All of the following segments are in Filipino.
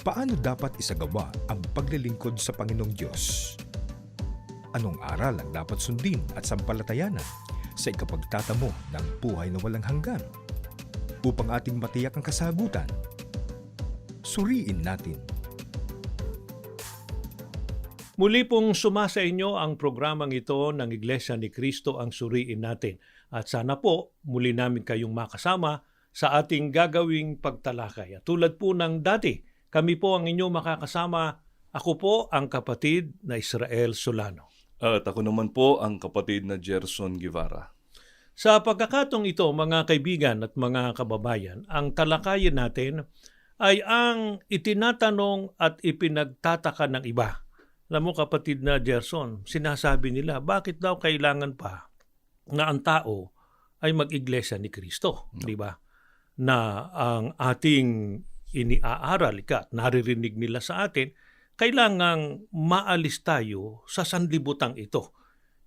Paano dapat isagawa ang paglilingkod sa Panginoong Diyos? Anong aral ang dapat sundin at sampalatayanan sa ikapagtatamo ng buhay na walang hanggan? Upang ating matiyak ang kasagutan, suriin natin. Muli pong sumasa inyo ang programang ito ng Iglesia ni Cristo ang Suriin Natin. At sana po muli namin kayong makasama sa ating gagawing pagtalakay. At tulad po ng dati, kami po ang inyong makakasama. Ako po ang kapatid na Israel Solano. At ako naman po ang kapatid na Gerson Guevara. Sa pagkakataong ito, mga kaibigan at mga kababayan, ang talakayin natin ay ang itinatanong at ipinagtataka ng iba. Alam mo kapatid na Gerson, sinasabi nila, bakit daw kailangan pa na ang tao ay mag-iglesia ni Kristo, di ba? Na ang ating iniaaral, naririnig nila sa atin, kailangang maalis tayo sa sanlibutang ito.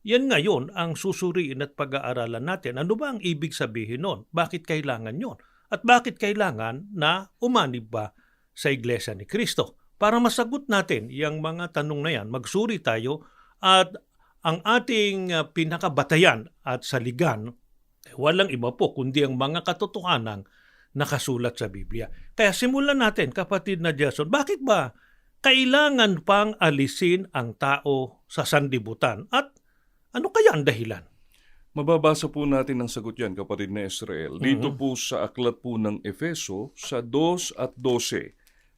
Yan ngayon ang susuriin at pag-aaralan natin. Ano ba ang ibig sabihin nun? Bakit kailangan yon? At bakit kailangan na umanib ba sa iglesia ni Kristo? Para masagot natin yung mga tanong na yan, magsuri tayo at ang ating pinakabatayan at saligan, walang iba po kundi ang mga katotohanang nakasulat sa Biblia. Kaya simulan natin, kapatid na Jason, bakit ba kailangan pang alisin ang tao sa sanlibutan? At ano kaya ang dahilan? Mababasa po natin ang sagot yan, kapatid na Israel. Dito po sa aklat po ng Efeso, sa 2 at 12.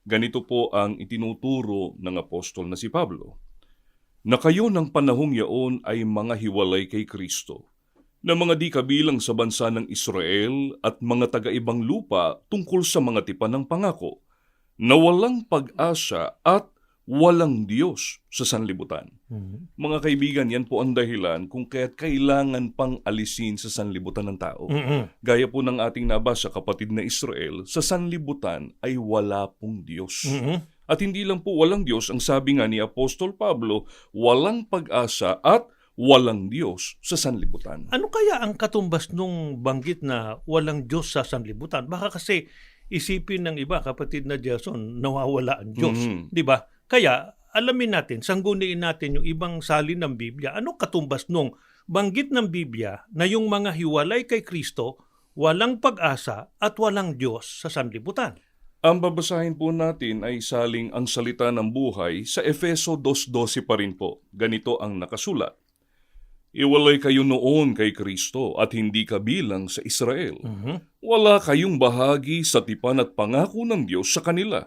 Ganito po ang itinuturo ng apostol na si Pablo. Na kayo ng panahong yaon ay mga hiwalay kay Kristo, na mga di kabilang sa bansa ng Israel at mga taga-ibang lupa tungkol sa mga tipan ng pangako, na walang pag-asa at walang Diyos sa sanlibutan. Mga kaibigan, yan po ang dahilan kung kaya't kailangan pang alisin sa sanlibutan ng tao. Gaya po ng ating nabasa, kapatid na Israel, sa sanlibutan ay wala pong Diyos. At hindi lang po walang Diyos, ang sabi nga ni Apostol Pablo, walang pag-asa at walang Diyos sa sanlibutan. Ano kaya ang katumbas nung banggit na walang Diyos sa sanlibutan? Baka kasi isipin ng iba, kapatid na Jason, nawawala ang Diyos. Di ba? Kaya alamin natin, sangguniin natin yung ibang salin ng Biblia. Anong katumbas nung banggit ng Biblia na yung mga hiwalay kay Kristo, walang pag-asa at walang Diyos sa sanlibutan? Ang babasahin po natin ay saling ang salita ng buhay sa Efeso 2:12 pa rin po. Ganito ang nakasulat. Iwalay kayo noon kay Kristo at hindi kabilang sa Israel. Wala kayong bahagi sa tipan at pangako ng Diyos sa kanila.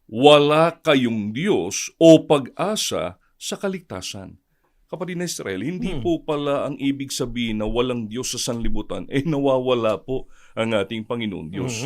Wala kayong Diyos o pag-asa sa kaligtasan. Kapatid na Israel, hindi po pala ang ibig sabihin na walang Diyos sa sanlibutan, nawawala po ang ating Panginoon Diyos.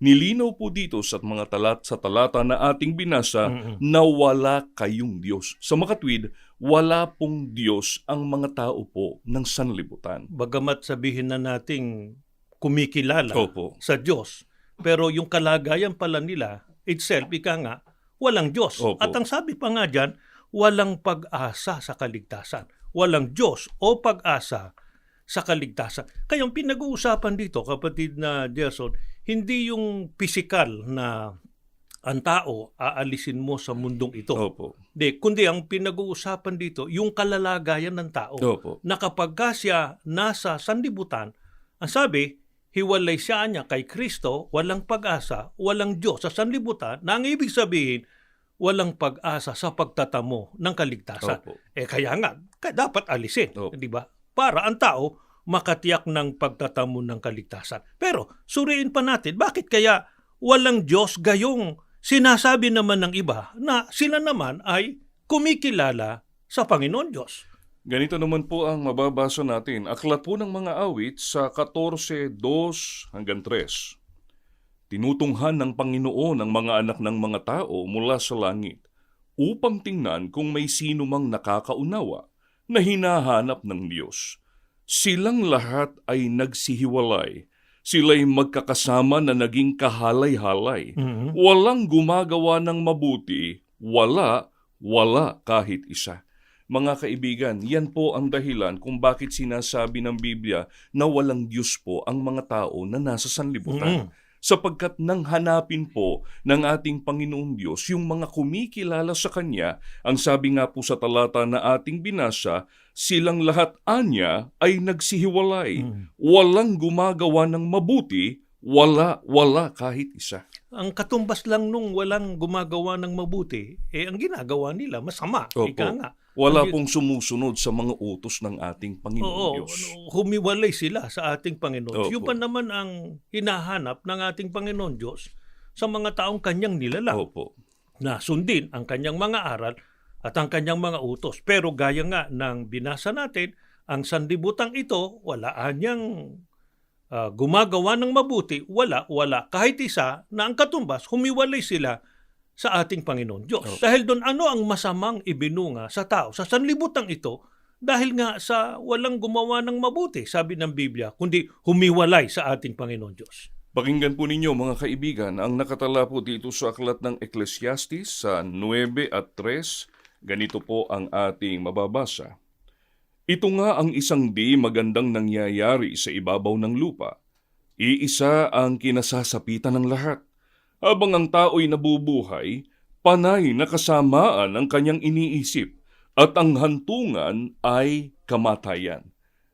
Nilinaw po dito sa mga talata na ating binasa na wala kayong Diyos. Sa makatwid, wala pong Diyos ang mga tao po ng sanlibutan. Bagamat sabihin na nating kumikilala sa Diyos, pero yung kalagayan pala nila itself, nga, walang Diyos. At ang sabi pa nga dyan, walang pag-asa sa kaligtasan. Walang Diyos o pag-asa sa kaligtasan. Kaya yung pinag-uusapan dito, kapatid na Gerson, hindi yung pisikal na ang tao aalisin mo sa mundong ito. Kundi ang pinag-uusapan dito, yung kalalagayan ng tao. Na kapag siya nasa sanlibutan, ang sabi, hiwalay siya niya kay Kristo, walang pag-asa, walang Diyos sa sanlibutan, na ang ibig sabihin, walang pag-asa sa pagtatamo ng kaligtasan. Kaya nga, dapat alisin, di ba? Para ang tao makatiyak ng pagtatamo ng kaligtasan. Pero suriin pa natin, bakit kaya walang Diyos gayong sinasabi naman ng iba na sila naman ay kumikilala sa Panginoon Diyos? Ganito naman po ang mababasa natin. Aklat po ng mga awit sa 14:2-3. Tinutunghan ng Panginoon ang mga anak ng mga tao mula sa langit upang tingnan kung may sino mang nakakaunawa na hinahanap ng Diyos. Silang lahat ay nagsihiwalay. Sila'y magkakasama na naging kahalay-halay. Walang gumagawa ng mabuti. Wala kahit isa. Mga kaibigan, yan po ang dahilan kung bakit sinasabi ng Biblia na walang Diyos po ang mga tao na nasa sanlibutan. sapagkat nang hanapin po ng ating Panginoon Diyos yung mga kumikilala sa Kanya, ang sabi nga po sa talata na ating binasa, silang lahat anya ay nagsihiwalay. Walang gumagawa ng mabuti, wala kahit isa. Ang katumbas lang nung walang gumagawa ng mabuti, ang ginagawa nila masama. Opo. Ika nga. Wala Ang- pong sumusunod sa mga utos ng ating Panginoon Oo, Diyos. humiwalay sila sa ating Panginoon. Opo. Yun pa naman ang hinahanap ng ating Panginoon Diyos sa mga taong kanyang nilalang Opo. na sundin ang kanyang mga aral at ang kanyang mga utos. Pero gaya nga ng binasa natin, ang sanlibutang ito, wala niyang gumagawa ng mabuti, wala, kahit isa na ang katumbas, humiwalay sila sa ating Panginoon Diyos. Oh. Dahil doon, ano ang masamang ibinunga sa tao, sa sanlibutan ito, dahil nga sa walang gumawa ng mabuti, sabi ng Biblia, kundi humiwalay sa ating Panginoon Diyos. Pakinggan po ninyo mga kaibigan, ang nakatala po dito sa aklat ng Ecclesiastes sa 9 at 3, ganito po ang ating mababasa. Ito nga ang isang di magandang nangyayari sa ibabaw ng lupa. Iisa ang kinasasapitan ng lahat. Habang ang tao'y nabubuhay, panay na kasamaan ang kanyang iniisip at ang hantungan ay kamatayan.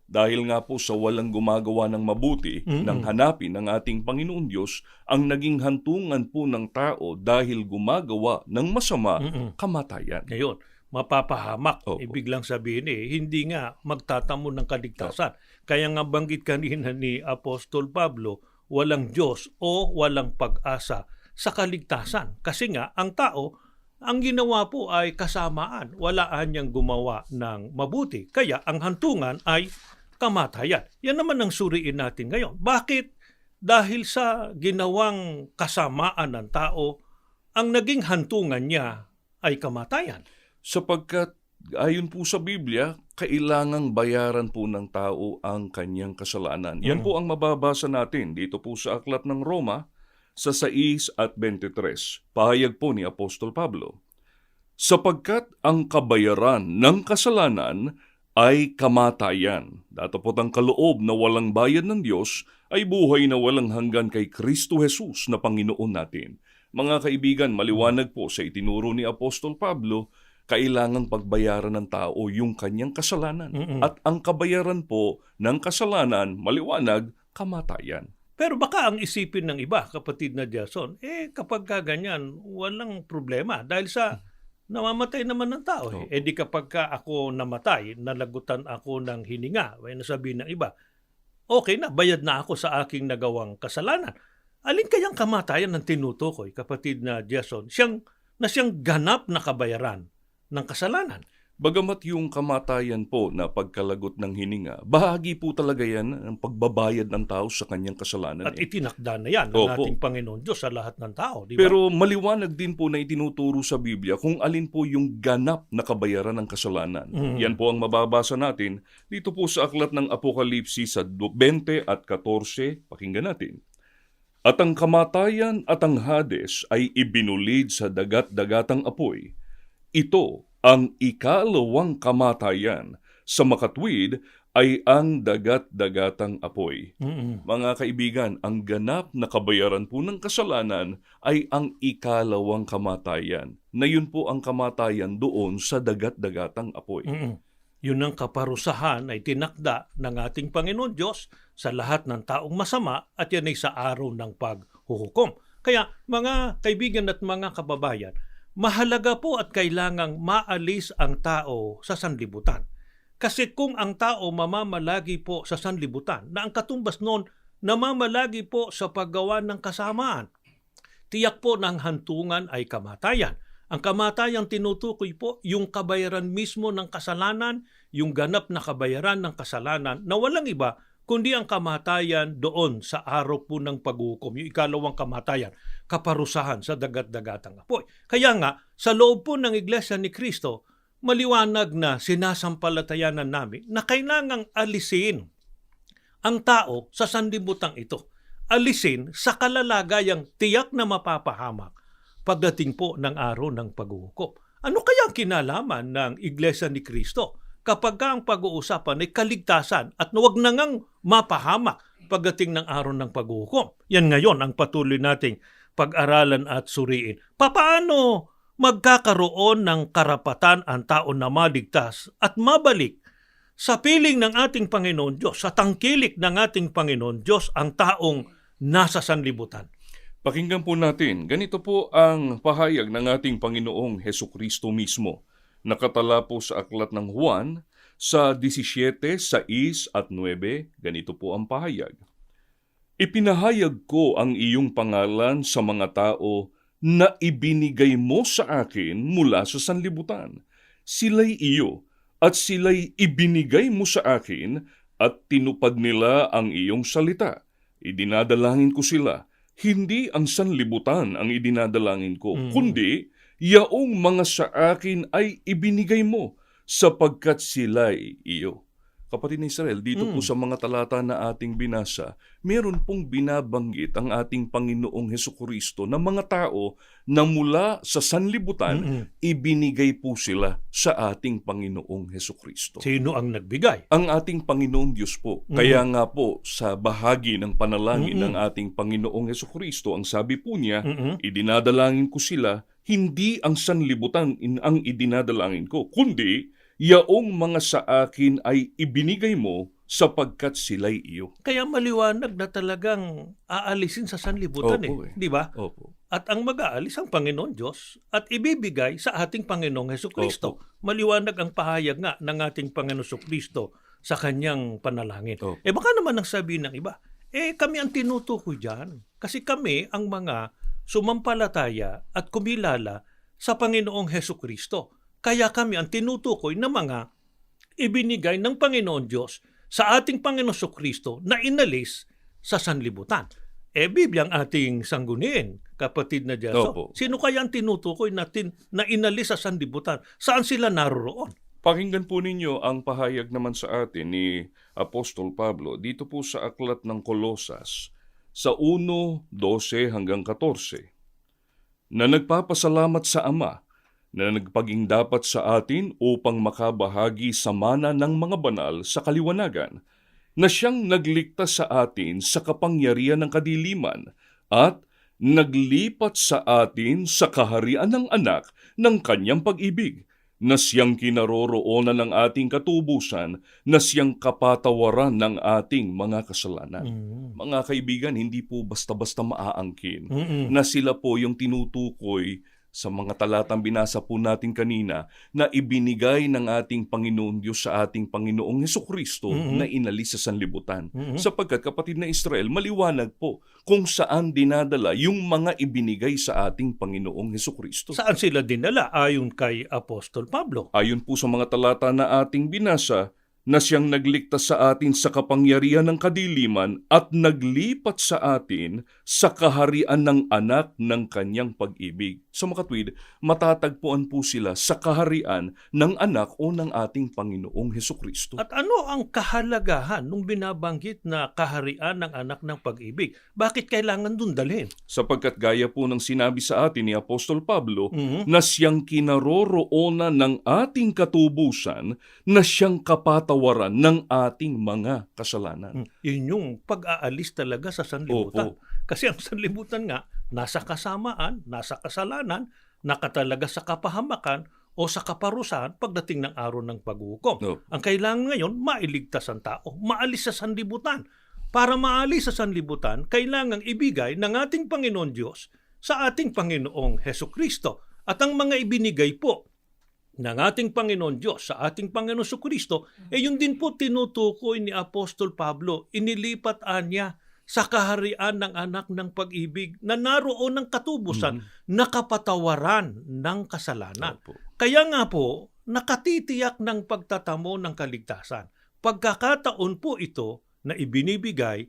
Dahil nga po sa walang gumagawa ng mabuti, nang hanapin ng ating Panginoon Diyos, ang naging hantungan po ng tao dahil gumagawa ng masama, kamatayan. Ngayon, mapapahamak. Opo. Ibig lang sabihin hindi nga magtatamo ng kaligtasan. Kaya nga banggit kanina ni Apostol Pablo, walang Diyos o walang pag-asa sa kaligtasan. Kasi nga, ang tao, ang ginawa po ay kasamaan. Wala niyang gumawa ng mabuti. Kaya ang hantungan ay kamatayan. Yan naman ang suriin natin ngayon. Bakit? Dahil sa ginawang kasamaan ng tao, ang naging hantungan niya ay kamatayan. Sapagkat ayon po sa Biblia, kailangang bayaran po ng tao ang kanyang kasalanan. Yan po ang mababasa natin dito po sa aklat ng Roma sa 6 at 23. Pahayag po ni Apostol Pablo. Sapagkat ang kabayaran ng kasalanan ay kamatayan. Datapot ang kaloob na walang bayad ng Diyos ay buhay na walang hanggan kay Kristo Jesus na Panginoon natin. Mga kaibigan, maliwanag po sa itinuro ni Apostol Pablo, kailangang pagbayaran ng tao yung kanyang kasalanan. At ang kabayaran po ng kasalanan, maliwanag, kamatayan. Pero baka ang isipin ng iba, kapatid na Jason, kapag ganyan, walang problema. Dahil sa namamatay naman ng tao. Di kapag ako namatay, nalagutan ako ng hininga, may nasabihin ng iba, okay na, bayad na ako sa aking nagawang kasalanan. Alin kayang kamatayan ng tinutukoy, kapatid na Jason, siyang ganap na kabayaran ng kasalanan? Bagamat yung kamatayan po na pagkalagot ng hininga, bahagi po talaga yan ng pagbabayad ng tao sa kanyang kasalanan. At itinakda na yan ng ating Panginoon Diyos sa lahat ng tao. Di ba? Pero maliwanag din po na itinuturo sa Biblia kung alin po yung ganap na kabayaran ng kasalanan. Yan po ang mababasa natin dito po sa aklat ng Apokalipsis sa 20 at 14. Pakinggan natin. At ang kamatayan at ang Hades ay ibinulid sa dagat-dagatang apoy. Ito ang ikalawang kamatayan. Sa makatwid ay ang dagat-dagatang apoy. Mga kaibigan, ang ganap na kabayaran po ng kasalanan ay ang ikalawang kamatayan. Na yun po ang kamatayan doon sa dagat-dagatang apoy. Yun ang kaparusahan ay tinakda ng ating Panginoon Diyos sa lahat ng taong masama at yan ay sa araw ng paghuhukom. Kaya mga kaibigan at mga kababayan, mahalaga po at kailangang maalis ang tao sa sanlibutan. Kasi kung ang tao mamamalagi po sa sanlibutan, na ang katumbas noon namamalagi po sa paggawa ng kasamaan, tiyak po ng hantungan ay kamatayan. Ang kamatayang tinutukoy po yung kabayaran mismo ng kasalanan, yung ganap na kabayaran ng kasalanan na walang iba kundi ang kamatayan doon sa araw po ng paghukom, yung ikalawang kamatayan, kaparusahan sa dagat-dagatang apoy. Kaya nga, sa loob po ng Iglesia ni Cristo, maliwanag na sinasampalatayanan namin na kailangang alisin ang tao sa sanlibutan ito. Alisin sa kalalagayang tiyak na mapapahamak pagdating po ng araw ng paghuhukom. Ano kaya ang kinalaman ng Iglesia ni Cristo kapag ang pag-uusapan ay kaligtasan at huwag na ngang mapahamak pagdating ng araw ng paghukom. Yan ngayon ang patuloy nating pag-aralan at suriin. Paano magkakaroon ng karapatan ang tao na maligtas at mabalik sa piling ng ating Panginoon Diyos, sa tangkilik ng ating Panginoon Diyos ang taong nasa sanlibutan? Pakinggan po natin, ganito po ang pahayag ng ating Panginoong Hesukristo mismo. Nakatala po sa aklat ng Juan sa 17, 6 at 9, ganito po ang pahayag. Ipinahayag ko ang iyong pangalan sa mga tao na ibinigay mo sa akin mula sa sanlibutan. Sila'y iyo at sila'y ibinigay mo sa akin at tinupad nila ang iyong salita. Idinadalangin ko sila. Hindi ang sanlibutan ang idinadalangin ko, kundi yaong mga sa akin ay ibinigay mo sapagkat sila'y iyo. Kapatid ng Israel, dito po sa mga talata na ating binasa, meron pong binabanggit ang ating Panginoong Hesukristo na mga tao na mula sa sanlibutan, ibinigay po sila sa ating Panginoong Hesukristo. Sino ang nagbigay? Ang ating Panginoong Diyos po. Kaya nga po sa bahagi ng panalangin ng ating Panginoong Hesukristo, ang sabi po niya, idinadalangin ko sila, hindi ang sanlibutan ang idinadalangin ko, kundi yaong mga sa akin ay ibinigay mo sapagkat sila'y iyo. Kaya maliwanag na talagang aalisin sa sanlibutan di ba? Opo. At ang mag-aalis ang Panginoon Diyos at ibibigay sa ating Panginoong Hesukristo. Maliwanag ang pahayag nga ng ating Panginoong Hesukristo sa kanyang panalangin. Opo. Baka naman ang sabihin ng iba, kami ang tinutukoy dyan. Kasi kami ang mga sumampalataya at kumilala sa Panginoong Hesukristo. Kaya kami ang tinutukoy na mga ibinigay ng Panginoon Diyos sa ating Panginoon Hesukristo na inalis sa sanlibutan. Biblia ang ating sangguniin, kapatid na Diyaso. Opo. Sino kaya ang tinutukoy natin na inalis sa sanlibutan? Saan sila naroroon? Pakinggan po ninyo ang pahayag naman sa atin ni Apostol Pablo dito po sa aklat ng Kolosas sa 1:12 hanggang 14 na nagpapasalamat sa Ama na nagpaging dapat sa atin upang makabahagi sa mana ng mga banal sa kaliwanagan, na siyang nagligtas sa atin sa kapangyarihan ng kadiliman at naglipat sa atin sa kaharian ng anak ng kanyang pag-ibig, na siyang kinaroroonan ng ating katubusan, na siyang kapatawaran ng ating mga kasalanan. Mga kaibigan, hindi po basta-basta maaangkin na sila po yung tinutukoy sa mga talatang binasa po natin kanina na ibinigay ng ating Panginoon Diyos sa ating Panginoong Hesukristo na inalis sa sanlibutan. Sapagkat kapatid na Israel, maliwanag po kung saan dinadala yung mga ibinigay sa ating Panginoong Hesukristo. Saan sila dinala ayon kay Apostol Pablo? Ayon po sa mga talata na ating binasa, na siyang nagligtas sa atin sa kapangyarihan ng kadiliman at naglipat sa atin sa kaharian ng anak ng kanyang pag-ibig. Sa makatwid, matatagpuan po sila sa kaharian ng anak o ng ating Panginoong Hesukristo. At ano ang kahalagahan nung binabanggit na kaharian ng anak ng pag-ibig? Bakit kailangan dun dalhin? Sapagkat gaya po ng sinabi sa atin ni Apostol Pablo, na siyang kinaroroonan ng ating katubusan, na siyang kapatawaran ng ating mga kasalanan. Yun yung pag-aalis talaga sa sanlibutan. Opo. Kasi ang sanlibutan nga, nasa kasamaan, nasa kasalanan, nakatalaga sa kapahamakan o sa kaparusahan pagdating ng araw ng paghukom. Opo. Ang kailangan ngayon, mailigtas ang tao, maalis sa sanlibutan. Para maalis sa sanlibutan, kailangang ibigay ng ating Panginoon Diyos sa ating Panginoong Hesukristo. At ang mga ibinigay po ng ating Panginoon Diyos sa ating Panginoon Hesukristo, yun din po tinutukoy ni Apostol Pablo, inilipat niya sa kaharian ng anak ng pag-ibig na naroon ng katubusan na kapatawaran ng kasalanan. Opo. Kaya nga po, nakatitiyak ng pagtatamo ng kaligtasan. Pagkakataon po ito na ibinibigay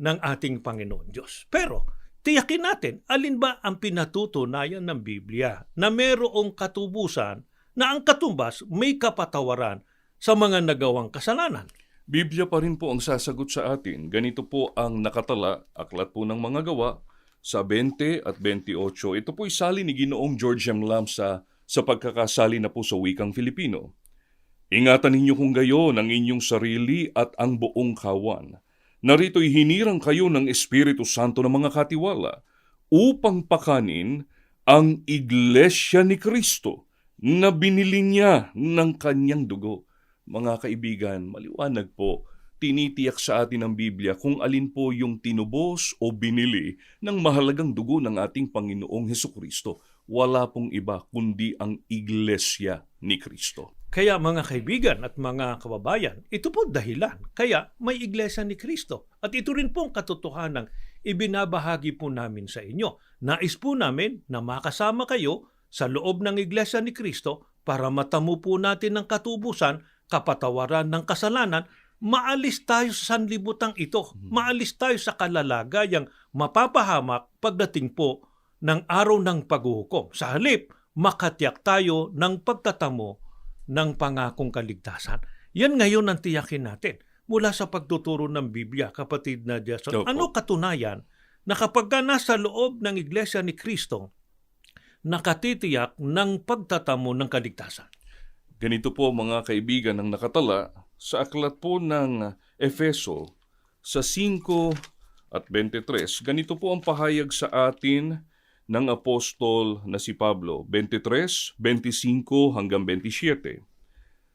ng ating Panginoon Diyos. Pero, tiyakin natin, alin ba ang pinatutunayan ng Biblia na mayroong katubusan na ang katumbas may kapatawaran sa mga nagawang kasalanan? Biblia pa rin po ang sasagot sa atin. Ganito po ang nakatala, aklat po ng mga gawa, sa 20 at 28. Ito po isali ni Ginoong George M. Lamb sa pagkakasali na po sa wikang Filipino. Ingatan ninyo kung gayon ang inyong sarili at ang buong kawan, Narito'y hinirang kayo ng Espiritu Santo ng mga katiwala upang pakanin ang Iglesia ni Kristo na binili niya ng kanyang dugo. Mga kaibigan, maliwanag po, tinitiyak sa atin ng Biblia kung alin po yung tinubos o binili ng mahalagang dugo ng ating Panginoong Hesukristo. Wala pong iba kundi ang Iglesia ni Kristo. Kaya mga kaibigan at mga kababayan, ito po dahilan. Kaya may Iglesia ni Kristo. At ito rin po ang katotohanang ibinabahagi po namin sa inyo. Nais po namin na makasama kayo sa loob ng Iglesia ni Kristo para matamo po natin ng katubusan, kapatawaran ng kasalanan, maalis tayo sa sanlibutan ito. Maalis tayo sa kalalagayang mapapahamak pagdating po ng araw ng paghuhukom. Sa halip, makatiyak tayo ng pagtatamo ng pangakong kaligtasan. Yan ngayon ang tiyakin natin mula sa pagtuturo ng Biblia, kapatid na Jason. Opo. Ano katunayan na kapag ka nasa loob ng Iglesia ni Kristo, nakatitiyak ng pagtatamo ng kaligtasan? Ganito po mga kaibigan ang nakatala sa aklat po ng Efeso sa 5 at 23. Ganito po ang pahayag sa atin ng apostol na si Pablo, 23, 25 hanggang 27.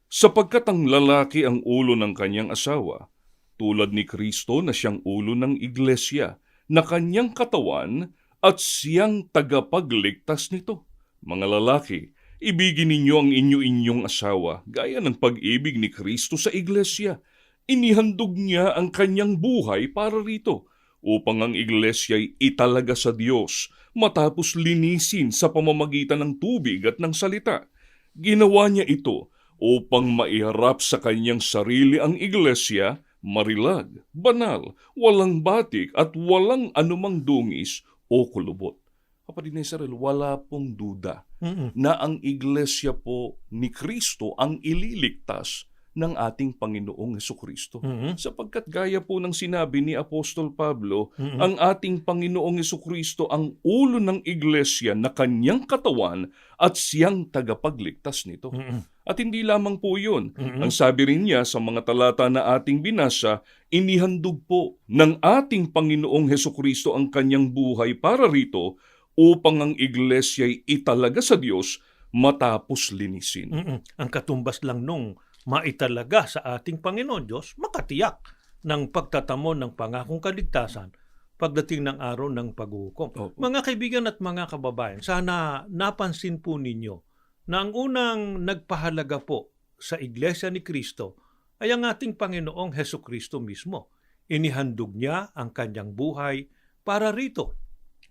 Sapagkat ang lalaki ang ulo ng kanyang asawa, tulad ni Kristo na siyang ulo ng iglesia, na kanyang katawan at siyang tagapagligtas nito. Mga lalaki, ibigin ninyo ang inyo-inyong asawa gaya ng pag-ibig ni Kristo sa iglesia. Inihandog niya ang kanyang buhay para rito, upang ang iglesiya'y italaga sa Diyos matapos linisin sa pamamagitan ng tubig at ng salita. Ginawa niya ito upang maiharap sa kanyang sarili ang iglesia, marilag, banal, walang batik at walang anumang dungis o kulubot. Kapatid na Israel, wala pong duda na ang iglesia po ni Kristo ang ililigtas ng ating Panginoong Hesukristo. Sapagkat gaya po ng sinabi ni Apostol Pablo, ang ating Panginoong Hesukristo ang ulo ng iglesia na kanyang katawan at siyang tagapagligtas nito. At hindi lamang po yun. Ang sabi rin niya sa mga talata na ating binasa, inihandog po ng ating Panginoong Hesukristo ang kanyang buhay para rito upang ang iglesya'y italaga sa Diyos matapos linisin. Ang katumbas lang nung maitalaga sa ating Panginoon Diyos, makatiyak ng pagtatamo ng pangakong kaligtasan pagdating ng araw ng paghuhukom. Mga kaibigan at mga kababayan, sana napansin po ninyo na ang unang nagpahalaga po sa Iglesia ni Kristo ay ang ating Panginoong Hesukristo mismo. Inihandog niya ang kanyang buhay para rito.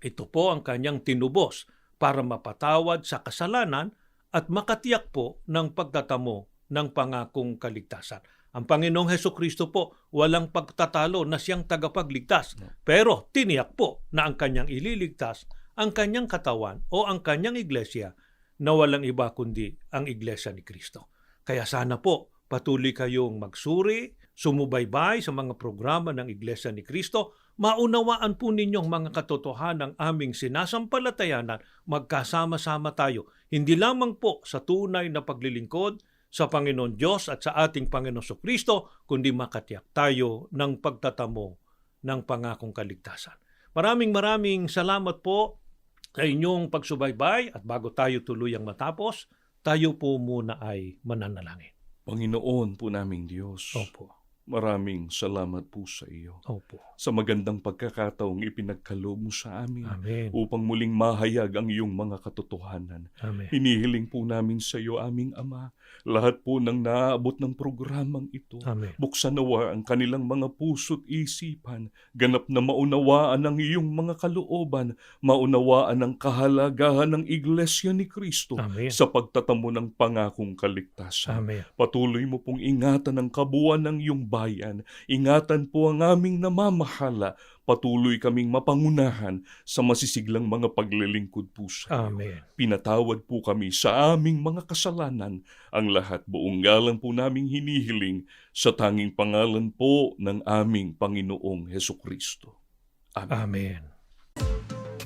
Ito po ang kanyang tinubos para mapatawad sa kasalanan at makatiyak po ng pagtatamo ng pangakong kaligtasan. Ang Panginoong Hesukristo po walang pagtatalo na siyang tagapagligtas, pero tiniyak po na ang kanyang ililigtas, ang kanyang katawan o ang kanyang iglesia na walang iba kundi ang iglesia ni Kristo. Kaya sana po patuloy kayong magsuri, sumubaybay sa mga programa ng Iglesia ni Kristo, maunawaan po ninyong mga katotohanan ng aming sinasampalatayanan, magkasama-sama tayo, hindi lamang po sa tunay na paglilingkod sa Panginoon Diyos at sa ating Panginoon Kristo, kundi makatiyak tayo ng pagtatamo ng pangakong kaligtasan. Maraming salamat po sa inyong pagsubaybay at bago tayo tuluyang matapos, tayo po muna ay mananalangin. Panginoon po naming Diyos, Opo. maraming salamat po sa iyo. Opo. Sa magandang pagkakataong ipinagkaloob mo sa amin Amen. upang muling mahayag ang iyong mga katotohanan. Amen. Hinihiling po namin sa iyo, aming Ama, lahat po ng naaabot ng programang ito. Amen. Buksan nawa ang kanilang mga puso't isipan, ganap na maunawaan ang iyong mga kalooban, maunawaan ang kahalagahan ng Iglesia ni Kristo Amen. sa pagtatamo ng pangakong kaligtasan. Amen. Patuloy mo pong ingatan ang kabuuan ng iyong bayan. Ingatan po ang aming namamahala. Patuloy kaming mapangunahan sa masisiglang mga paglilingkod po sa iyo. Amen. Pinatawad po kami sa aming mga kasalanan. Ang lahat buong galang po naming hinihiling sa tanging pangalan po ng aming Panginoong Hesukristo. Amen. Amen.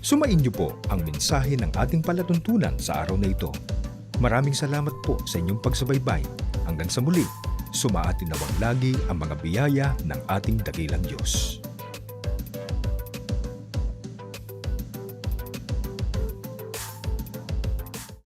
Sumain niyo po ang mensahe ng ating palatuntunan sa araw na ito. Maraming salamat po sa inyong pagsubaybay. Hanggang sa muli, Sumaatin nawang lagi ang mga biyaya ng ating dakilang Diyos.